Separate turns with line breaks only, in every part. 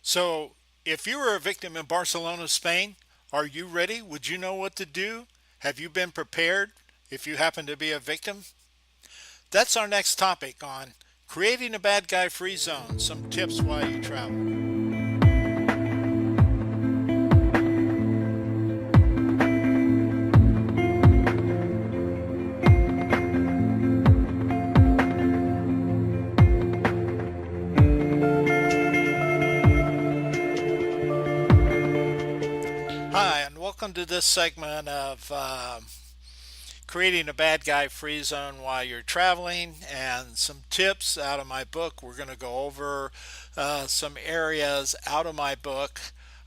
So, if you were a victim in Barcelona, Spain, are you ready? Would you know what to do? Have you been prepared if you happen to be a victim? That's our next topic on creating a bad guy free zone. Some tips while you travel. Hi, and welcome to this segment of creating a bad guy free zone while you're traveling and some tips out of my book. We're going to go over some areas out of my book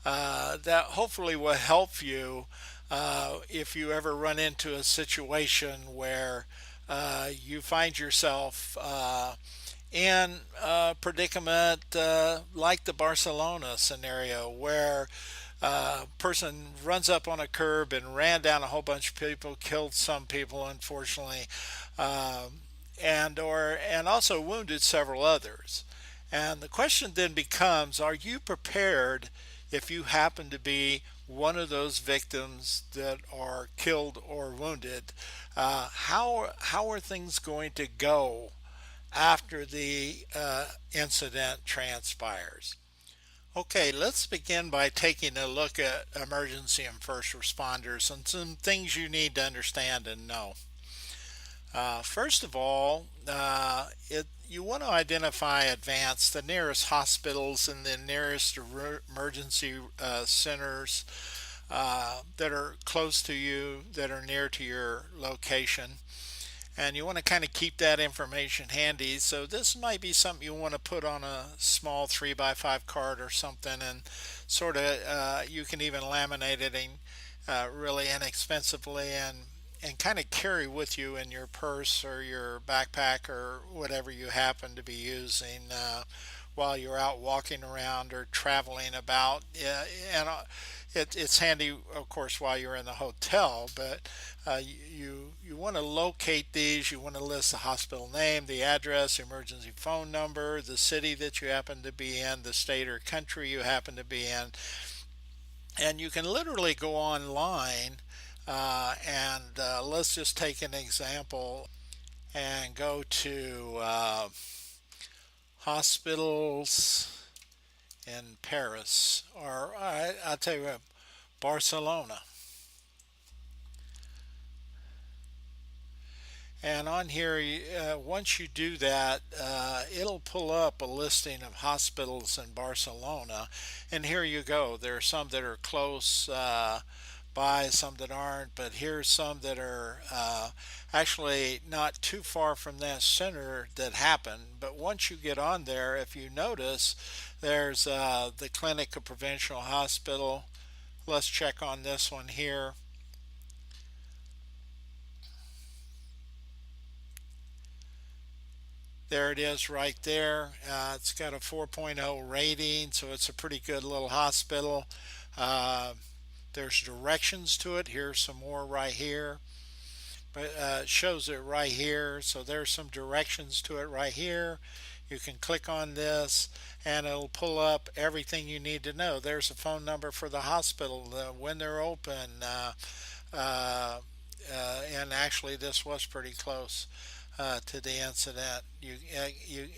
that hopefully will help you if you ever run into a situation where you find yourself in a predicament like the Barcelona scenario where person runs up on a curb and ran down a whole bunch of people, killed some people, unfortunately, um, and also wounded several others. And the question then becomes: are you prepared if you happen to be one of those victims that are killed or wounded? How are things going to go after the incident transpires? Okay, let's begin by taking a look at emergency and first responders and some things you need to understand and know. First of all, you want to identify advance the nearest hospitals and the nearest emergency centers that are close to you, that are near to your location. And you want to kind of keep that information handy. So this might be something you want to put on a small 3x5 card or something, and sort of you can even laminate it in, really inexpensively and kind of carry with you in your purse or your backpack or whatever you happen to be using while you're out walking around or traveling about. And it's handy, of course, while you're in the hotel, but you want to locate these. You want to list the hospital name, the address, emergency phone number, the city that you happen to be in, the state or country you happen to be in, and you can literally go online and let's just take an example and go to hospitals in Paris, or I'll tell you what, Barcelona. And on here, once you do that, it'll pull up a listing of hospitals in Barcelona. And here you go. There are some that are close by, some that aren't, but here's some that are actually not too far from that center that happened. But once you get on there, if you notice, there's the Clinic of Provincial Hospital. Let's check on this one here. There it is right there. It's got a 4.0 rating, so it's a pretty good little hospital. Uh, there's directions to it. Here's some more right here. But it shows it right here. So there's some directions to it right here. You can click on this and it'll pull up everything you need to know. There's a phone number for the hospital, when they're open. Uh, and actually, this was pretty close to the incident.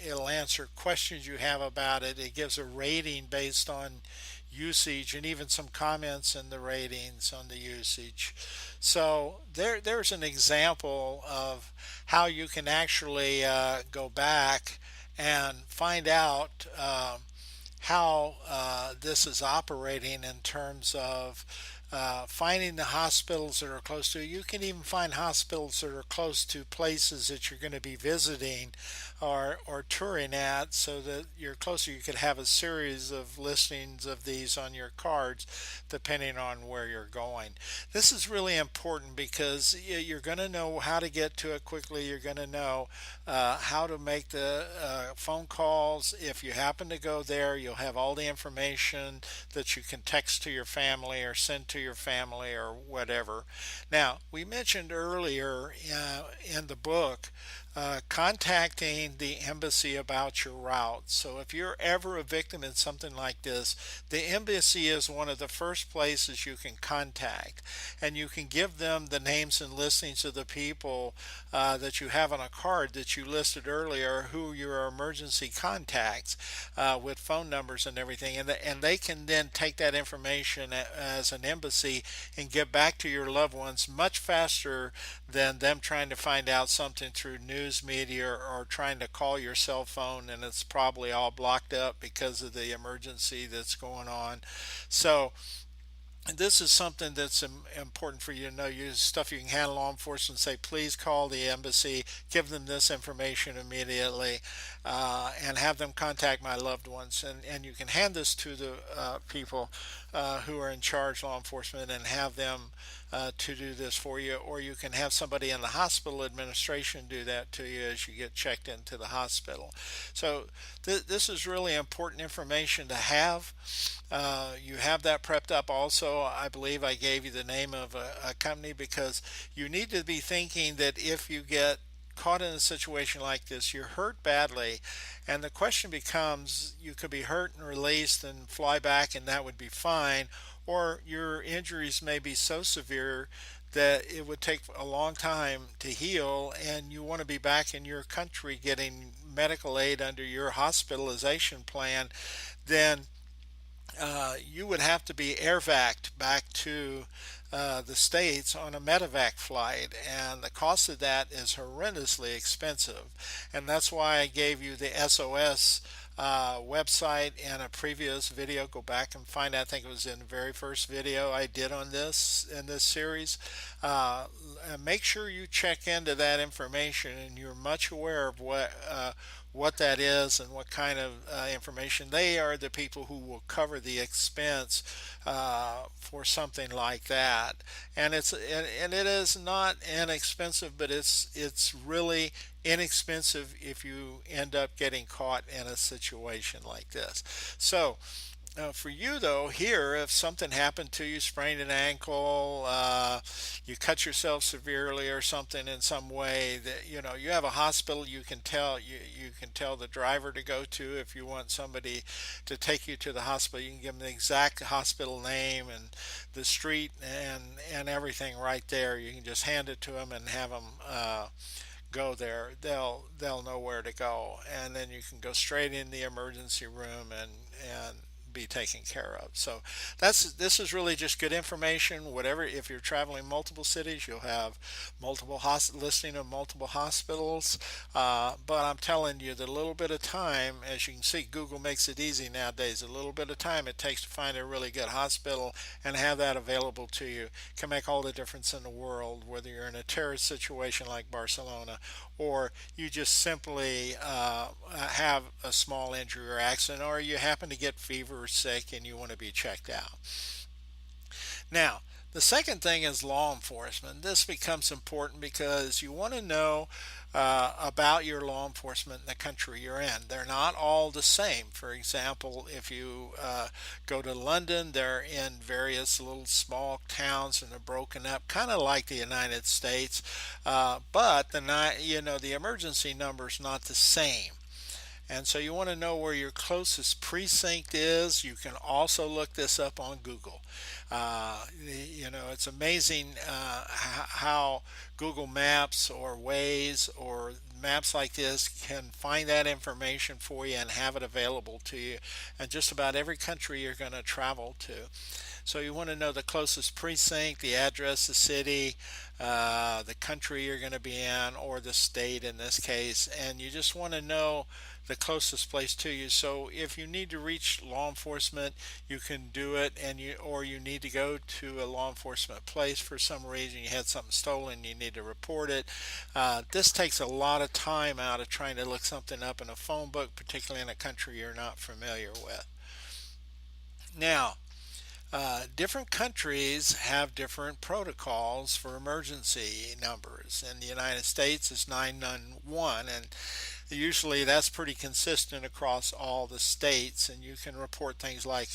It'll answer questions you have about it. It gives a rating based on usage and even some comments in the ratings on the usage. So there's an example of how you can actually go back and find out how this is operating in terms of finding the hospitals that are close to you. You can even find hospitals that are close to places that you're going to be visiting or touring at, so that you're closer. You could have a series of listings of these on your cards depending on where you're going. This is really important because you're going to know how to get to it quickly. You're going to know how to make the phone calls. If you happen to go there, you'll have all the information that you can text to your family or send to your family or whatever. Now, we mentioned earlier in the book contacting the embassy about your route. So if you're ever a victim in something like this, the embassy is one of the first places you can contact, and you can give them the names and listings of the people that you have on a card that you listed earlier, who your emergency contacts with phone numbers and everything, and they can then take that information as an embassy and get back to your loved ones much faster than them trying to find out something through news media or trying to call your cell phone and it's probably all blocked up because of the emergency that's going on. So this is something that's important for you to know. Use stuff you can handle law enforcement. Say, please call the embassy, give them this information immediately, and have them contact my loved ones. And you can hand this to the people who are in charge, law enforcement, and have them to do this for you, or you can have somebody in the hospital administration do that to you as you get checked into the hospital. So this is really important information to have. You have that prepped up. Also, I believe I gave you the name of a company because you need to be thinking that if you get caught in a situation like this, you're hurt badly, and the question becomes you could be hurt and released and fly back, and that would be fine, or your injuries may be so severe that it would take a long time to heal, and you want to be back in your country getting medical aid under your hospitalization plan. Then you would have to be air vac'd back to the States on a medevac flight, and the cost of that is horrendously expensive. And that's why I gave you the SOS website in a previous video. Go back and find it. I think it was in the very first video I did on this in this series. And make sure you check into that information and you're much aware of what that is and what kind of information. They are the people who will cover the expense for something like that, and it is not inexpensive, but it's really inexpensive if you end up getting caught in a situation like this. So for you though, here, if something happened to you, sprained an ankle, you cut yourself severely or something in some way, that you have a hospital you can tell the driver to go to. If you want somebody to take you to the hospital, you can give them the exact hospital name and the street and everything right there. You can just hand it to them and have them go there. They'll know where to go, and then you can go straight in the emergency room and be taken care of. So this is really just good information. Whatever, if you're traveling multiple cities, you'll have multiple listing of multiple hospitals. But I'm telling you, the little bit of time, as you can see, Google makes it easy nowadays. A little bit of time it takes to find a really good hospital and have that available to you can make all the difference in the world. Whether you're in a terrorist situation like Barcelona, or you just simply have a small injury or accident, or you happen to get fever or sick and you want to be checked out. Now, the second thing is law enforcement. This becomes important because you want to know about your law enforcement in the country you're in. They're not all the same. For example, if you go to London, they're in various little small towns and they're broken up, kind of like the United States, but the emergency number is not the same. And so you want to know where your closest precinct is. You can also look this up on Google. It's amazing how Google Maps or Waze or maps like this can find that information for you and have it available to you in just about every country you're going to travel to. So you want to know the closest precinct, the address, the city, the country you're going to be in, or the state in this case, and you just want to know the closest place to you. So if you need to reach law enforcement, you can do it, or you need to go to a law enforcement place for some reason. You had something stolen, you need to report it. This takes a lot of time out of trying to look something up in a phone book, particularly in a country you're not familiar with. Now, different countries have different protocols for emergency numbers. In the United States, it's 911, and usually that's pretty consistent across all the states, and you can report things like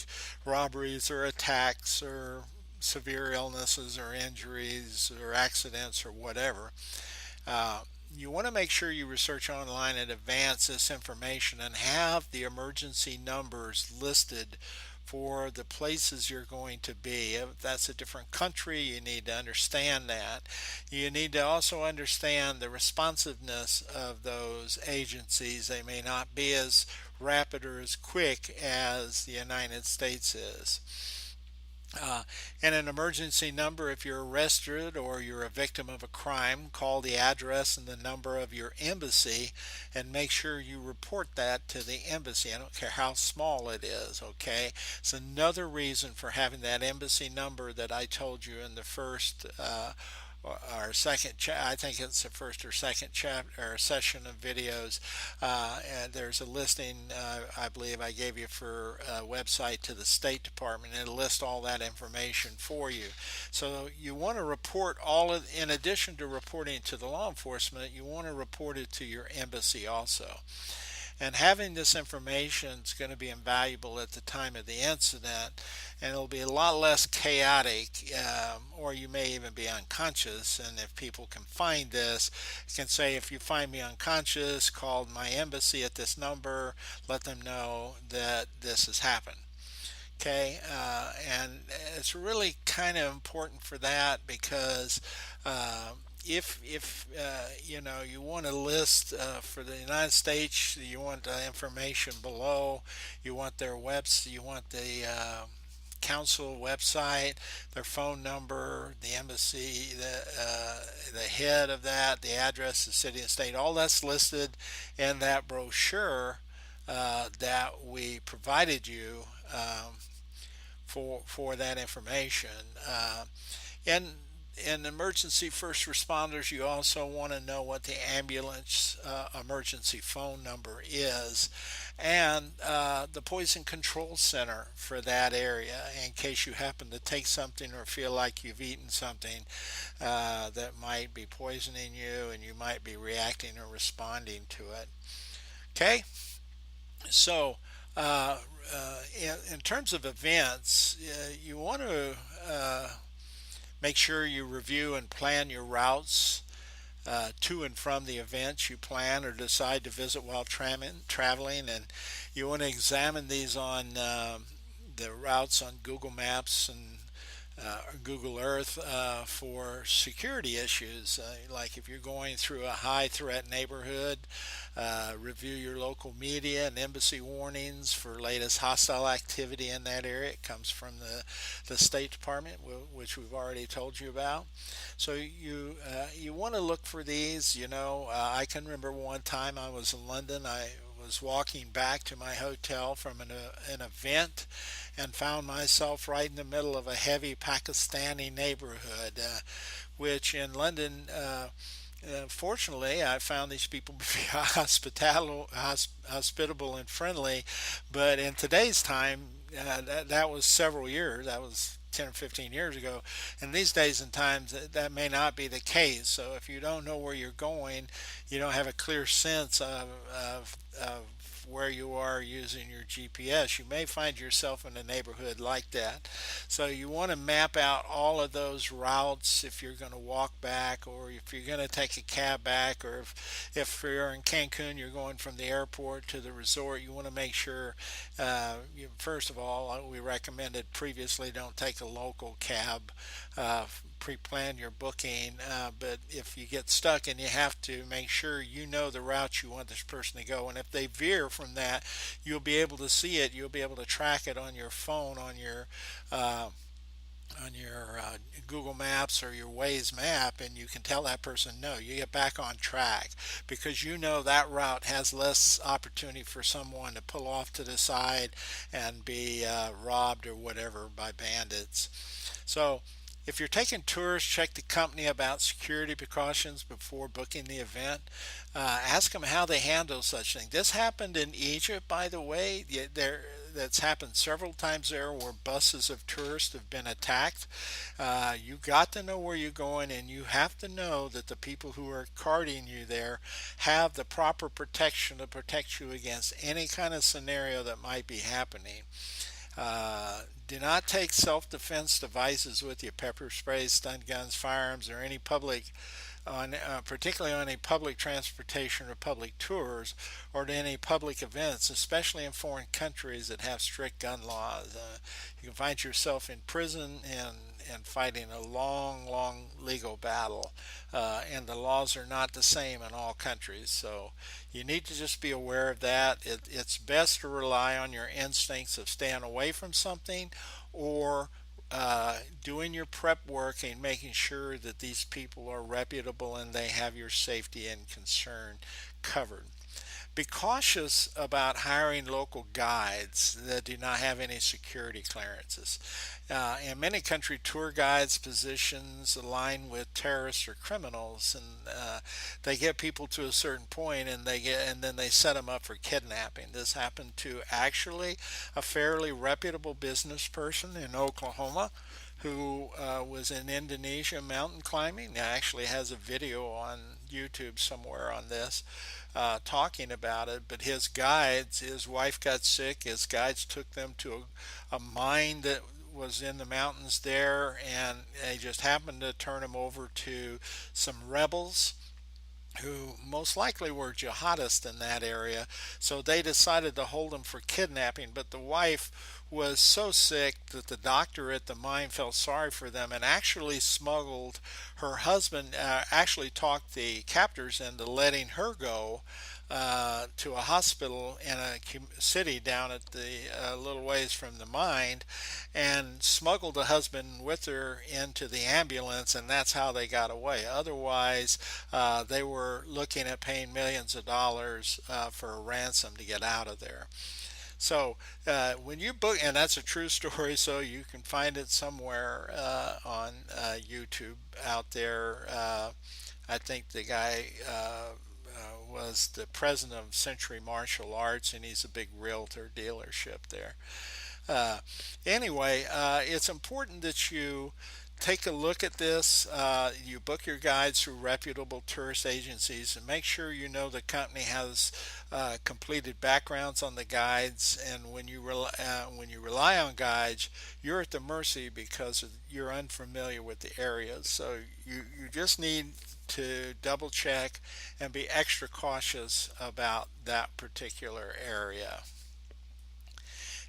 robberies or attacks or severe illnesses or injuries or accidents or whatever. you want to make sure you research online in advance this information and have the emergency numbers listed for the places you're going to be. If that's a different country, you need to understand that. You need to also understand the responsiveness of those agencies. They may not be as rapid or as quick as the United States is. Uh, and an emergency number, if you're arrested or you're a victim of a crime, call the address and the number of your embassy and make sure you report that to the embassy. I don't care how small it is, okay? It's another reason for having that embassy number that I told you in the first or second I think it's the first or second chapter or session of videos, and there's a listing I believe I gave you for a website to the State Department. It'll list all that information for you. So you want to report all of, in addition to reporting to the law enforcement, you want to report it to your embassy also. And having this information is going to be invaluable at the time of the incident, and it'll be a lot less chaotic, or you may even be unconscious. And if people can find this, you can say, if you find me unconscious, call my embassy at this number, let them know that this has happened. Okay, and it's really kind of important for that because if you want to list for the United States, you want the information below, you want their webs, you want the council website, their phone number, the embassy, the head of that, the address, the city and state, all that's listed in that brochure that we provided you. For that information. And in emergency first responders, you also want to know what the ambulance emergency phone number is, and the poison control center for that area in case you happen to take something or feel like you've eaten something that might be poisoning you and you might be reacting or responding to it. Okay, so in terms of events, you want to make sure you review and plan your routes to and from the events you plan or decide to visit while traveling, and you want to examine these on the routes on Google Maps and Google Earth for security issues. Like if you're going through a high threat neighborhood, review your local media and embassy warnings for latest hostile activity in that area. It comes from the State Department, which we've already told you about. So you want to look for these. I can remember one time I was in London. I was walking back to my hotel from an event and found myself right in the middle of a heavy Pakistani neighborhood, which in London, fortunately, I found these people to be hospitable and friendly. But in today's time, that was several years. That was 10 or 15 years ago. And these days and times, that may not be the case. So if you don't know where you're going, you don't have a clear sense of where you are using your GPS, you may find yourself in a neighborhood like that. So you want to map out all of those routes if you're going to walk back, or if you're going to take a cab back, or if you're in Cancun, you're going from the airport to the resort. You want to make sure, first of all, we recommended previously don't take a local cab. Pre-plan your booking, but if you get stuck and you have to, make sure you know the route you want this person to go. And if they veer from that, you'll be able to see it. You'll be able to track it on your phone, uh, on your Google Maps or your Waze map, and you can tell that person, no, you get back on track, because you know that route has less opportunity for someone to pull off to the side and be robbed or whatever by bandits. So if you're taking tours, check the company about security precautions before booking the event. Ask them how they handle such things. This happened in Egypt, by the way. That's happened several times there, where buses of tourists have been attacked. You got to know where you're going, and you have to know that the people who are carting you there have the proper protection to protect you against any kind of scenario that might be happening. Do not take self-defense devices with you: pepper spray, stun guns, firearms, or any public on particularly on any public transportation or public tours or to any public events, especially in foreign countries that have strict gun laws. You can find yourself in prison and fighting a long, long legal battle, and the laws are not the same in all countries. So you need to just be aware of that. It's best to rely on your instincts of staying away from something or doing your prep work and making sure that these people are reputable and they have your safety and concern covered. Be cautious about hiring local guides that do not have any security clearances. In many countries, tour guides' positions align with terrorists or criminals, and they get people to a certain point, and then they set them up for kidnapping. This happened to actually a fairly reputable business person in Oklahoma who was in Indonesia mountain climbing. He actually has a video on YouTube somewhere on this talking about it. But his wife got sick. His guides took them to a mine that was in the mountains there, and they just happened to turn him over to some rebels who most likely were jihadists in that area. So they decided to hold him for kidnapping. But the wife was so sick that the doctor at the mine felt sorry for them and actually smuggled her husband, actually talked the captors into letting her go to a hospital in a city down at the little ways from the mine, and smuggled the husband with her into the ambulance, and that's how they got away. Otherwise, they were looking at paying millions of dollars for a ransom to get out of there. So when you book, and that's a true story, so you can find it somewhere on YouTube out there. I think the guy was the president of Century Martial Arts, and he's a big realtor dealership there. Uh, anyway, it's important that you take a look at this. You book your guides through reputable tourist agencies and make sure you know the company has completed backgrounds on the guides. And when you rely on guides, you're at the mercy because you're unfamiliar with the areas. So you just need to double check and be extra cautious about that particular area.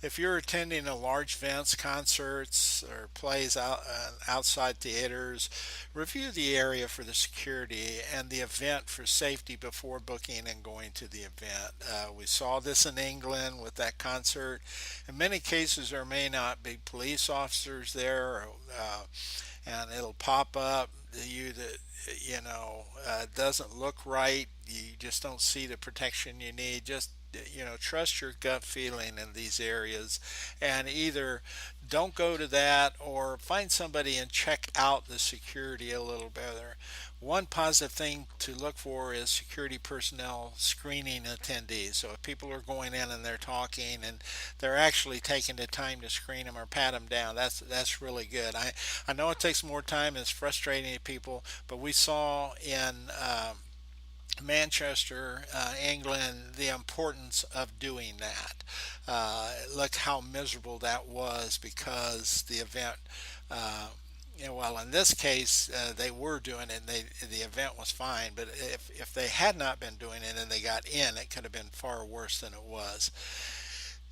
If you're attending a large events, concerts, or plays outside theaters, review the area for the security and the event for safety before booking and going to the event. We saw this in England with that concert. In many cases, there may not be police officers there, and it'll pop up you that doesn't look right. You just don't see the protection you need. Just trust your gut feeling in these areas, and either don't go to that or find somebody and check out the security a little better. One positive thing to look for is security personnel screening attendees. So if people are going in and they're talking and they're actually taking the time to screen them or pat them down, that's really good. I know it takes more time and it's frustrating to people, but we saw in Manchester, England, the importance of doing that. Look how miserable that was because the event. Well, in this case, they were doing it, and the event was fine. But if they had not been doing it and they got in, it could have been far worse than it was.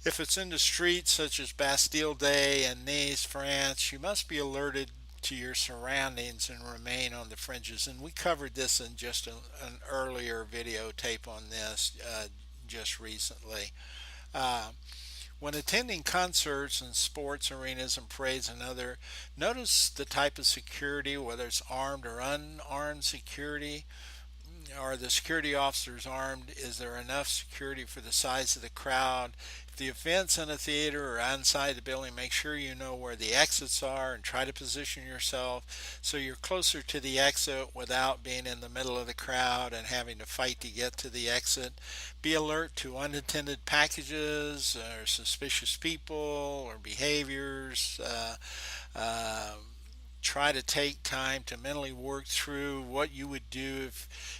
If it's in the streets, such as Bastille Day in Nice, France, you must be alerted to your surroundings and remain on the fringes. And we covered this in just an earlier videotape on this just recently. Uh, when attending concerts and sports arenas and parades and other, notice the type of security, whether it's armed or unarmed security. Are the security officers armed? Is there enough security for the size of the crowd? If the event's in a theater or outside the building, make sure you know where the exits are and try to position yourself so you're closer to the exit without being in the middle of the crowd and having to fight to get to the exit. Be alert to unattended packages or suspicious people or behaviors. try to take time to mentally work through what you would do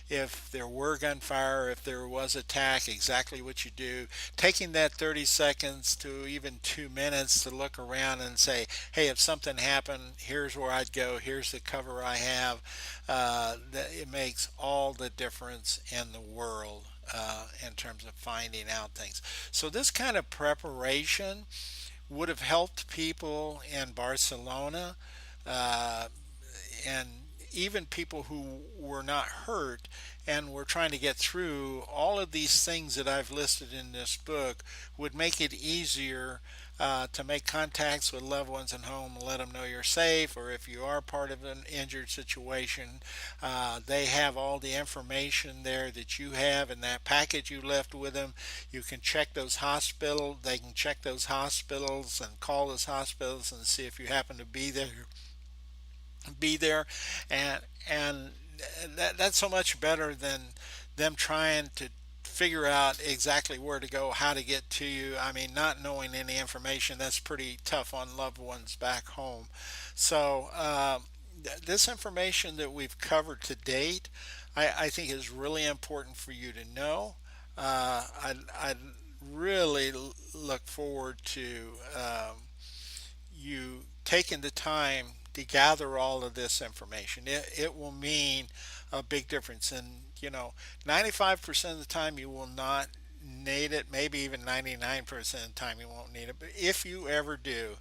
if there were gunfire, if there was attack, exactly what you do. Taking that 30 seconds to even 2 minutes to look around and say, hey, if something happened, here's where I'd go, here's the cover I have. It makes all the difference in the world in terms of finding out things. So this kind of preparation would have helped people in Barcelona, uh, and even people who were not hurt and were trying to get through all of these things that I've listed in this book would make it easier to make contacts with loved ones at home and let them know you're safe, or if you are part of an injured situation, they have all the information there that you have in that package you left with them. You can check those hospitals, they can check those hospitals and call those hospitals and see if you happen to be there, and and that's so much better than them trying to figure out exactly where to go, how to get to you. I mean, not knowing any information, that's pretty tough on loved ones back home. So this information that we've covered to date, I think is really important for you to know. I really look forward to you taking the time to gather all of this information. It will mean a big difference. And, 95% of the time you will not need it, maybe even 99% of the time you won't need it. But if you ever do,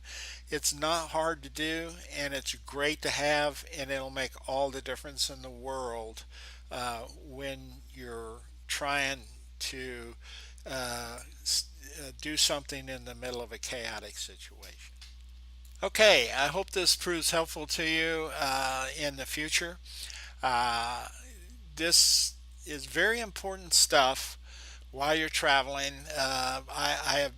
it's not hard to do and it's great to have, and it'll make all the difference in the world when you're trying to uh, do something in the middle of a chaotic situation. Okay, I hope this proves helpful to you in the future. Uh, this is very important stuff while you're traveling. I have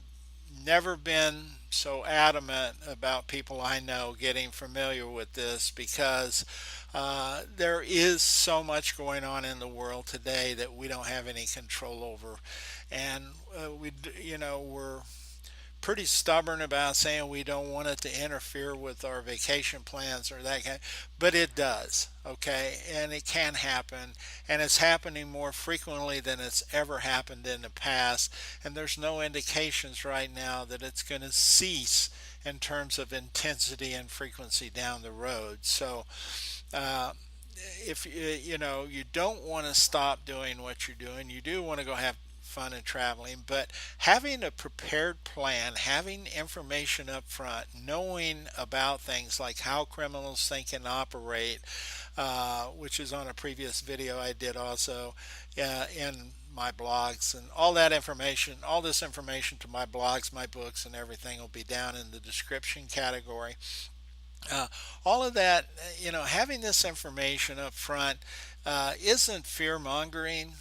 never been so adamant about people I know getting familiar with this because there is so much going on in the world today that we don't have any control over, and we're pretty stubborn about saying we don't want it to interfere with our vacation plans or that kind, but it does, okay? And it can happen, and it's happening more frequently than it's ever happened in the past, and there's no indications right now that it's going to cease in terms of intensity and frequency down the road. So, uh, if you don't want to stop doing what you're doing, you do want to go have fun and traveling, but having a prepared plan, having information up front, knowing about things like how criminals think and operate, which is on a previous video I did also in my blogs, and all that information, all this information to my blogs, my books, and everything will be down in the description category. uh, all of that, having this information up front isn't fear mongering.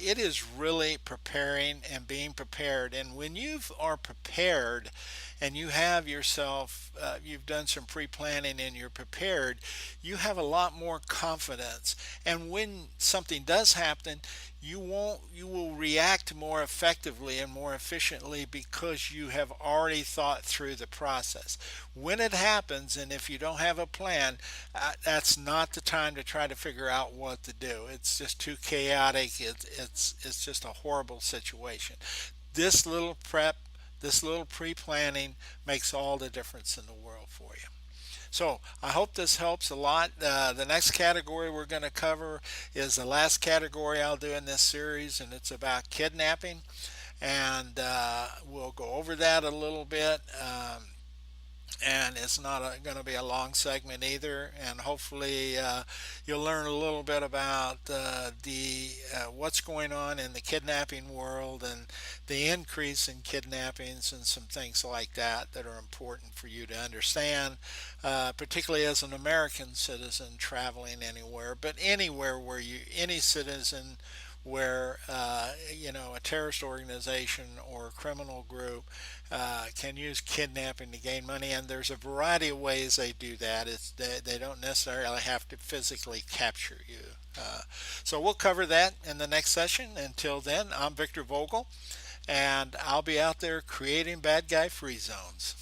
It is really preparing and being prepared. And when you are prepared and you have yourself, you've done some pre planning and you're prepared, you have a lot more confidence. And when something does happen, you will react more effectively and more efficiently because you have already thought through the process. When it happens, and if you don't have a plan, that's not the time to try to figure out what to do. It's just too chaotic. It's just a horrible situation. This little prep, this little pre-planning makes all the difference in the world for you. So I hope this helps a lot. The next category we're going to cover is the last category I'll do in this series, and it's about kidnapping. And we'll go over that a little bit. And it's not going to be a long segment either. And hopefully, you'll learn a little bit about the what's going on in the kidnapping world and the increase in kidnappings and some things like that that are important for you to understand, particularly as an American citizen traveling anywhere, but anywhere where any citizen where a terrorist organization or a criminal group can use kidnapping to gain money, and there's a variety of ways they do that. They don't necessarily have to physically capture you. So we'll cover that in the next session. Until then, I'm Victor Vogel, and I'll be out there creating bad guy free zones.